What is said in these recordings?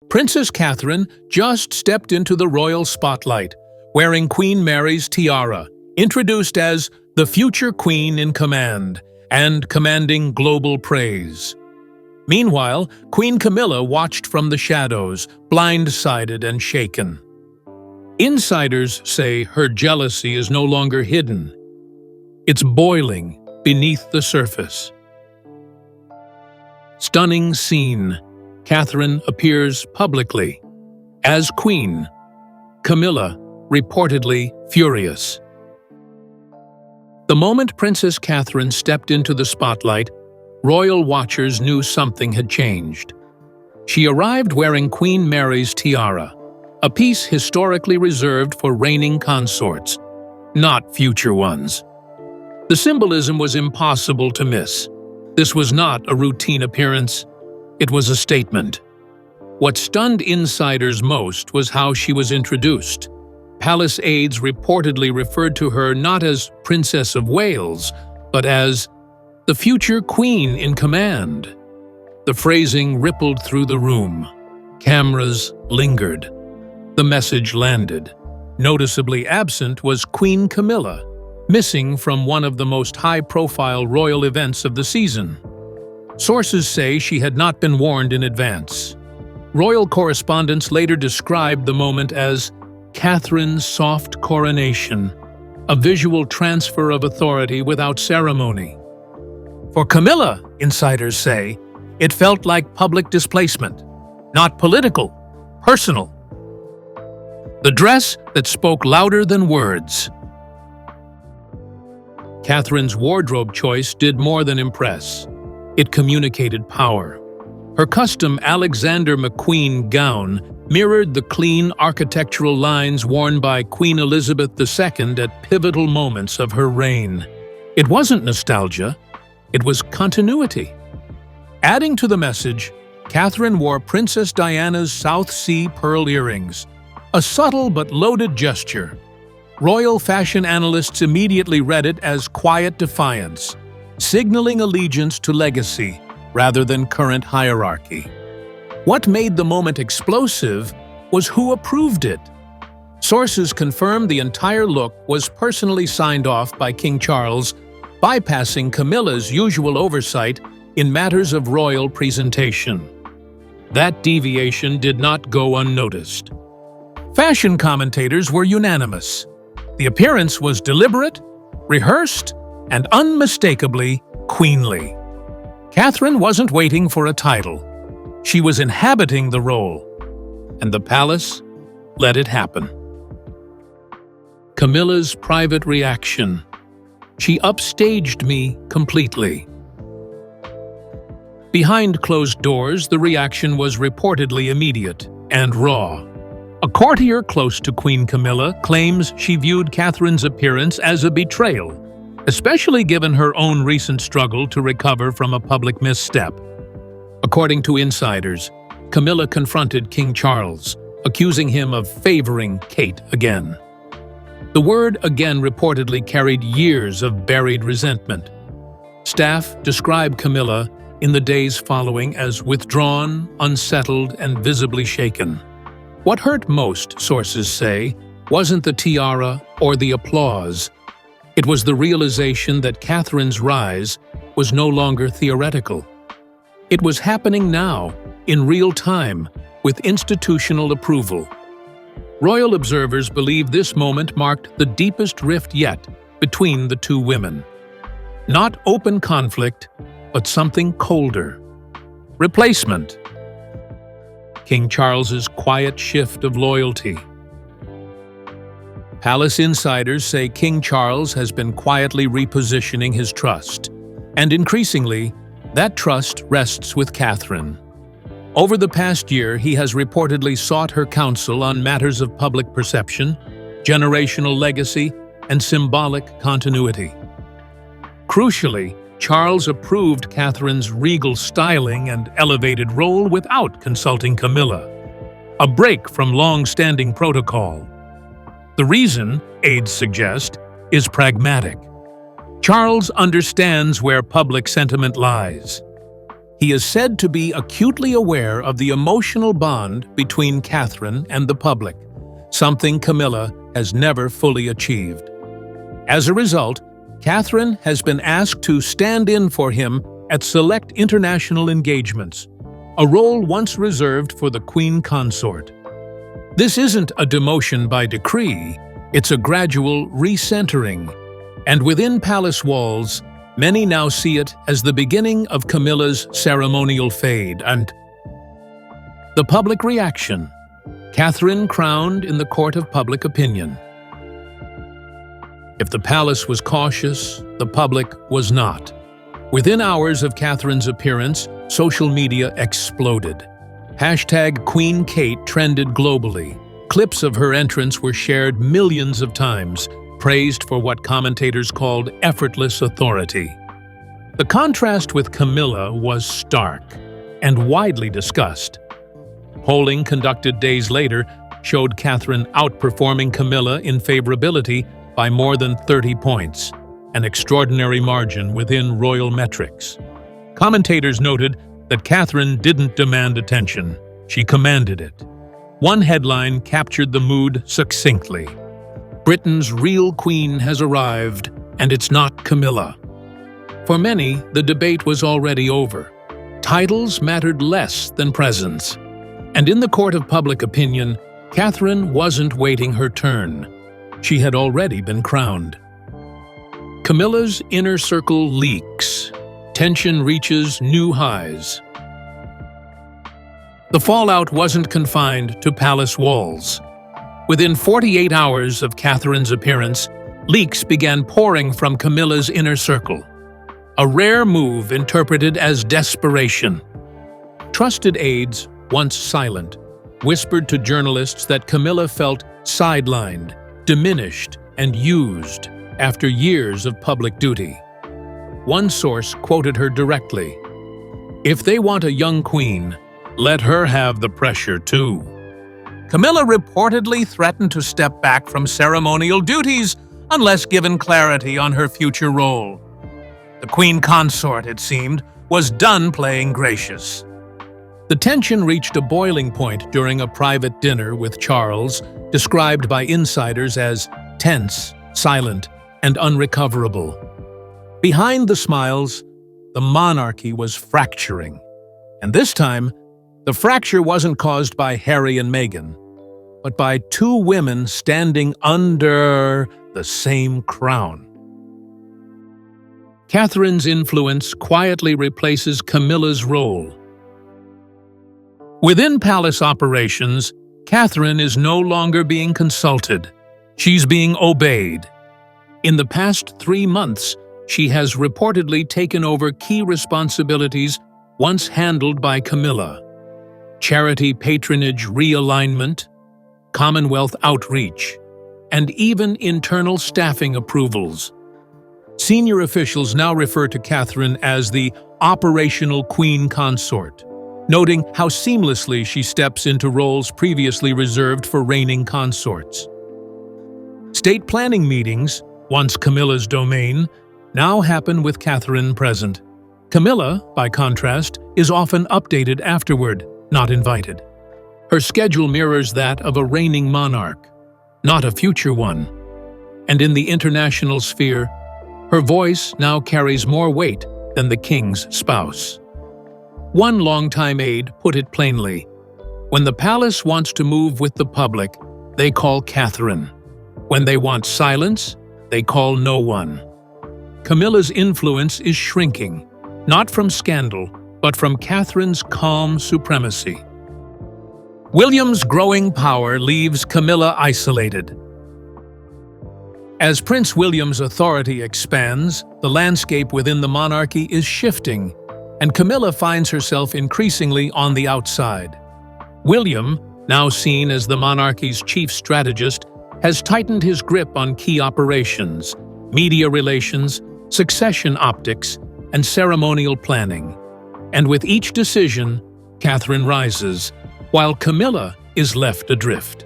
Princess Catherine just stepped into the royal spotlight, wearing Queen Mary's tiara, introduced as the future queen in command and commanding global praise. Meanwhile, Queen Camilla watched from the shadows, blindsided and shaken. Insiders say her jealousy is no longer hidden. It's boiling beneath the surface. Stunning scene. Catherine appears publicly as queen. Camilla reportedly furious. The moment Princess Catherine stepped into the spotlight, royal watchers knew something had changed. She arrived wearing Queen Mary's tiara, a piece historically reserved for reigning consorts, not future ones. The symbolism was impossible to miss. This was not a routine appearance. It was a statement. What stunned insiders most was how she was introduced. Palace aides reportedly referred to her not as Princess of Wales, but as the future queen in command. The phrasing rippled through the room. Cameras lingered. The message landed. Noticeably absent was Queen Camilla, missing from one of the most high-profile royal events of the season. Sources say she had not been warned in advance. Royal correspondents later described the moment as Catherine's soft coronation, a visual transfer of authority without ceremony. For Camilla, insiders say, it felt like public displacement, not political, personal. The dress that spoke louder than words. Catherine's wardrobe choice did more than impress. It communicated power. Her custom Alexander McQueen gown mirrored the clean architectural lines worn by Queen Elizabeth II at pivotal moments of her reign. It wasn't nostalgia, it was continuity. Adding to the message, Catherine wore Princess Diana's South Sea pearl earrings, a subtle but loaded gesture. Royal fashion analysts immediately read it as quiet defiance, signaling allegiance to legacy rather than current hierarchy. What made the moment explosive was who approved it. Sources confirmed the entire look was personally signed off by King Charles, bypassing Camilla's usual oversight in matters of royal presentation. That deviation did not go unnoticed. Fashion commentators were unanimous. The appearance was deliberate, rehearsed, and unmistakably queenly. Catherine wasn't waiting for a title. She was inhabiting the role, and the palace let it happen. Camilla's private reaction. She upstaged me completely. Behind closed doors, the reaction was reportedly immediate and raw. A courtier close to Queen Camilla claims she viewed Catherine's appearance as a betrayal, especially given her own recent struggle to recover from a public misstep. According to insiders, Camilla confronted King Charles, accusing him of favoring Kate again. The word again reportedly carried years of buried resentment. Staff described Camilla in the days following as withdrawn, unsettled, and visibly shaken. What hurt most, sources say, wasn't the tiara or the applause. It was the realization that Catherine's rise was no longer theoretical. It was happening now, in real time, with institutional approval. Royal observers believe this moment marked the deepest rift yet between the two women. Not open conflict, but something colder. Replacement. King Charles's quiet shift of loyalty. Palace insiders say King Charles has been quietly repositioning his trust, and increasingly, that trust rests with Catherine. Over the past year, he has reportedly sought her counsel on matters of public perception, generational legacy, and symbolic continuity. Crucially, Charles approved Catherine's regal styling and elevated role without consulting Camilla, a break from long-standing protocol. The reason, aides suggest, is pragmatic. Charles understands where public sentiment lies. He is said to be acutely aware of the emotional bond between Catherine and the public, something Camilla has never fully achieved. As a result, Catherine has been asked to stand in for him at select international engagements, a role once reserved for the Queen Consort. This isn't a demotion by decree, it's a gradual recentering, and within palace walls, many now see it as the beginning of Camilla's ceremonial fade. And the public reaction: Catherine crowned in the court of public opinion. If the palace was cautious, the public was not. Within hours of Catherine's appearance, social media exploded. Hashtag Queen Kate trended globally. Clips of her entrance were shared millions of times, praised for what commentators called effortless authority. The contrast with Camilla was stark and widely discussed. Polling conducted days later showed Catherine outperforming Camilla in favorability by more than 30 points, an extraordinary margin within royal metrics. Commentators noted that Catherine didn't demand attention, she commanded it. One headline captured the mood succinctly: "Britain's real queen has arrived, and it's not Camilla." For many, the debate was already over. Titles mattered less than presence. And in the court of public opinion, Catherine wasn't waiting her turn. She had already been crowned. Camilla's inner circle leaks. Tension reaches new highs. The fallout wasn't confined to palace walls. Within 48 hours of Catherine's appearance, leaks began pouring from Camilla's inner circle. A rare move interpreted as desperation. Trusted aides, once silent, whispered to journalists that Camilla felt sidelined, diminished, and used after years of public duty. One source quoted her directly: "If they want a young queen, let her have the pressure too." Camilla reportedly threatened to step back from ceremonial duties unless given clarity on her future role. The Queen Consort, it seemed, was done playing gracious. The tension reached a boiling point during a private dinner with Charles, described by insiders as tense, silent, and unrecoverable. Behind the smiles, the monarchy was fracturing. And this time, the fracture wasn't caused by Harry and Meghan, but by two women standing under the same crown. Catherine's influence quietly replaces Camilla's role. Within palace operations, Catherine is no longer being consulted. She's being obeyed. In the past 3 months, she has reportedly taken over key responsibilities once handled by Camilla: charity patronage realignment, Commonwealth outreach, and even internal staffing approvals. Senior officials now refer to Catherine as the operational Queen Consort, noting how seamlessly she steps into roles previously reserved for reigning consorts. State planning meetings, once Camilla's domain, now happen with Catherine present. Camilla, by contrast, is often updated afterward, not invited. Her schedule mirrors that of a reigning monarch, not a future one. And in the international sphere, her voice now carries more weight than the king's spouse. One longtime aide put it plainly: when the palace wants to move with the public, they call Catherine. When they want silence, they call no one. Camilla's influence is shrinking, not from scandal, but from Catherine's calm supremacy. William's growing power leaves Camilla isolated. As Prince William's authority expands, the landscape within the monarchy is shifting, and Camilla finds herself increasingly on the outside. William, now seen as the monarchy's chief strategist, has tightened his grip on key operations, media relations, succession optics, and ceremonial planning. And with each decision, Catherine rises, while Camilla is left adrift.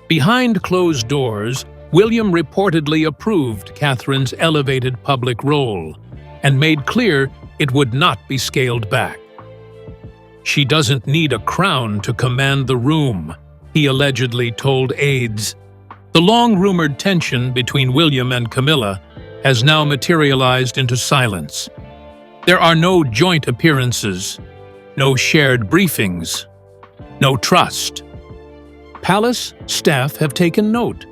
Behind closed doors, William reportedly approved Catherine's elevated public role and made clear it would not be scaled back. She doesn't need a crown to command the room, he allegedly told aides. The long-rumored tension between William and Camilla has now materialized into silence. There are no joint appearances, no shared briefings, no trust. Palace staff have taken note.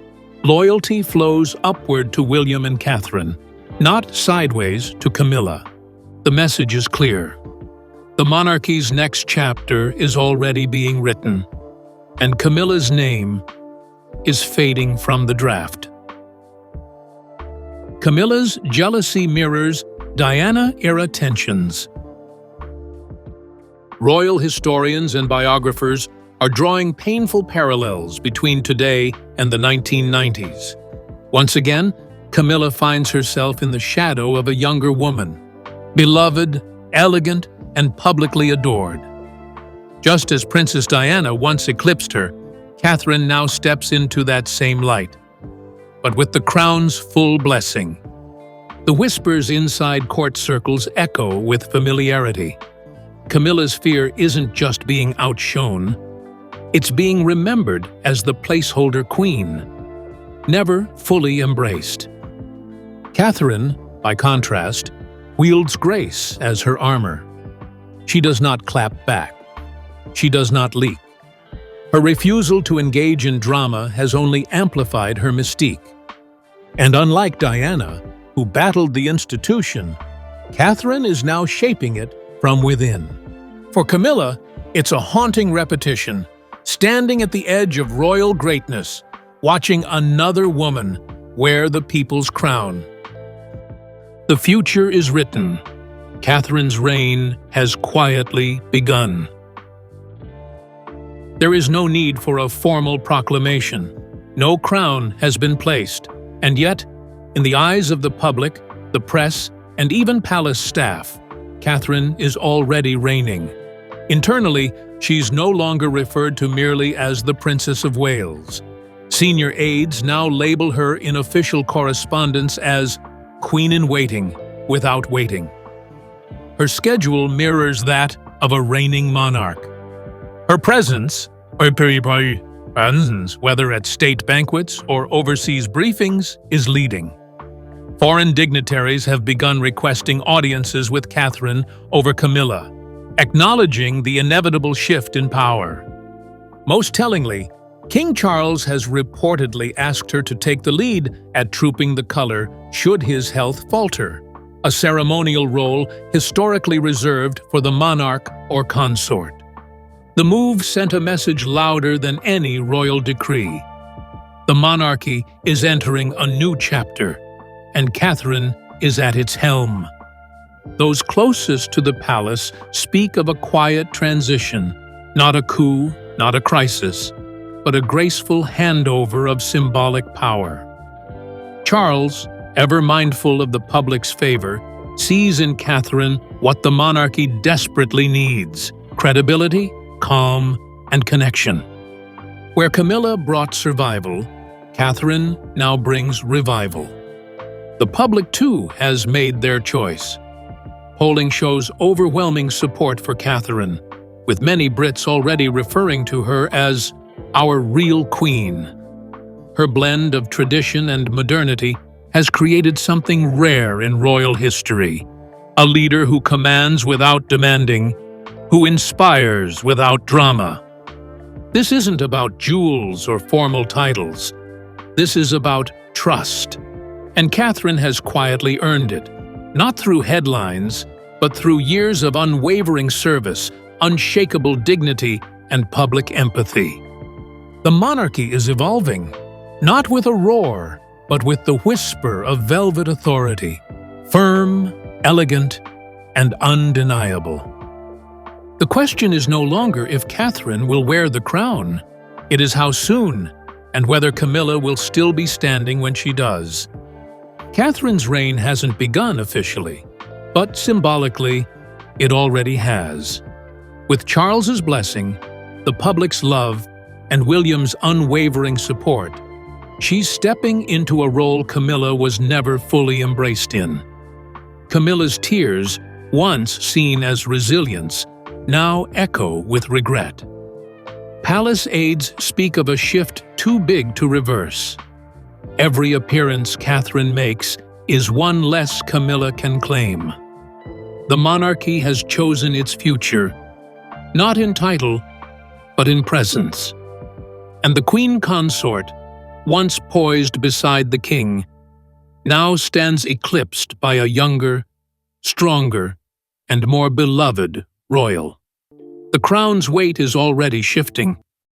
Loyalty flows upward to William and Catherine, not sideways to Camilla. The message is clear. The monarchy's next chapter is already being written, and Camilla's name is fading from the draft. Camilla's jealousy mirrors Diana-era tensions. Royal historians and biographers are drawing painful parallels between today and the 1990s. Once again, Camilla finds herself in the shadow of a younger woman, beloved, elegant, and publicly adored. Just as Princess Diana once eclipsed her, Catherine now steps into that same light, but with the crown's full blessing. The whispers inside court circles echo with familiarity. Camilla's fear isn't just being outshone, it's being remembered as the placeholder queen, never fully embraced. Catherine, by contrast, wields grace as her armor. She does not clap back. She does not leak. Her refusal to engage in drama has only amplified her mystique. And unlike Diana, who battled the institution, Catherine is now shaping it from within. For Camilla, it's a haunting repetition, standing at the edge of royal greatness, watching another woman wear the people's crown. The future is written. Catherine's reign has quietly begun. There is no need for a formal proclamation. No crown has been placed, and yet, in the eyes of the public, the press, and even palace staff, Catherine is already reigning. Internally, she's no longer referred to merely as the Princess of Wales. Senior aides now label her in official correspondence as Queen-in-Waiting without waiting. Her schedule mirrors that of a reigning monarch. Her presence, whether at state banquets or overseas briefings, is leading. Foreign dignitaries have begun requesting audiences with Catherine over Camilla, acknowledging the inevitable shift in power. Most tellingly, King Charles has reportedly asked her to take the lead at trooping the color should his health falter, a ceremonial role historically reserved for the monarch or consort. The move sent a message louder than any royal decree. The monarchy is entering a new chapter, and Catherine is at its helm. Those closest to the palace speak of a quiet transition, not a coup, not a crisis, but a graceful handover of symbolic power. Charles, ever mindful of the public's favor, sees in Catherine what the monarchy desperately needs: credibility, calm, and connection. Where Camilla brought survival, Catherine now brings revival. The public, too, has made their choice. Polling shows overwhelming support for Catherine, with many Brits already referring to her as our real queen. Her blend of tradition and modernity has created something rare in royal history: a leader who commands without demanding, who inspires without drama. This isn't about jewels or formal titles. This is about trust. And Catherine has quietly earned it, not through headlines, but through years of unwavering service, unshakable dignity, and public empathy. The monarchy is evolving, not with a roar, but with the whisper of velvet authority, firm, elegant, and undeniable. The question is no longer if Catherine will wear the crown. It is how soon, and whether Camilla will still be standing when she does. Catherine's reign hasn't begun officially, but symbolically, it already has. With Charles's blessing, the public's love, and William's unwavering support, she's stepping into a role Camilla was never fully embraced in. Camilla's tears, once seen as resilience, now echo with regret. Palace aides speak of a shift too big to reverse. Every appearance Catherine makes is one less Camilla can claim. The monarchy has chosen its future, not in title, but in presence. And the queen consort, once poised beside the king, now stands eclipsed by a younger, stronger, and more beloved royal. The crown's weight is already shifting.